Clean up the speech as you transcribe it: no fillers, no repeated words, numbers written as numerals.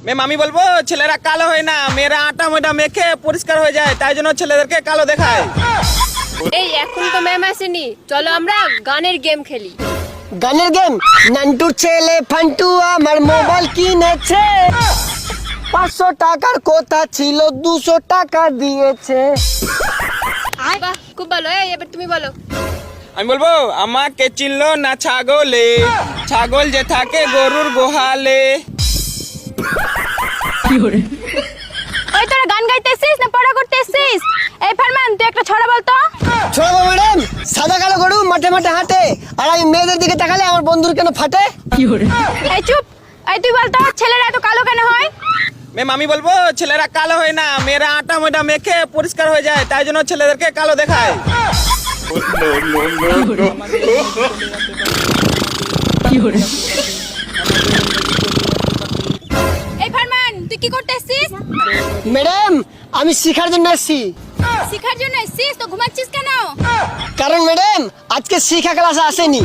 Ma'am আমি বলবো ছেলেরা কালো হয় না, মেয়েরা আটা ময়দা মেখে পরিষ্কার হয়ে যায়, তাই জন্য ছেলেদেরকে কালো দেখায়। এই এখন তো ম্যাম আসেনি, চলো আমরা গানের গেম খেলি। গানের গেম? নান্টুর ছেলে ফান্টু আমার মোবাইল কিনেছে, 500 টাকার কথা ছিল 200 টাকা দিয়েছে। বাহ, খুব ভালো। এই এবার তুমি বলো। আমি বলবো আমাকে চিনলো না ছাগলে, ছাগল যে থাকে গরুর গোহালে। ওই তোরা গান গাইতেছিস না পড়া করতেছিস? এই ফারমান তুই একটা ছড়া বলতো। শোনো ম্যাডাম, সাদা কালো গরু মাঠে মাঠে হাঁটে, আর আমি মেয়েদের দিকে তাকালে আমার বন্ধুর কেন ফাটে? এই চুপ। এই তুই বলতো ছেলেরা এত কালো কেন হয়? ম্যাম আমি বলবো ছেলেরা কালো হয় না, মেয়েরা আটা ময়দা মেখে পরিষ্কার হয়ে যায়, তাই জন্য ছেলেদেরকে কালো দেখায়। এই ফারমান তুই কি করতেছিস? ম্যাডাম আমি শিখার জন্য এসেছি। শিখার জন্য এসেছিস তো ঘুমাচ্ছিস কেন? কারণ ম্যাডাম আজকে শিক্ষা ক্লাসে আসেনি।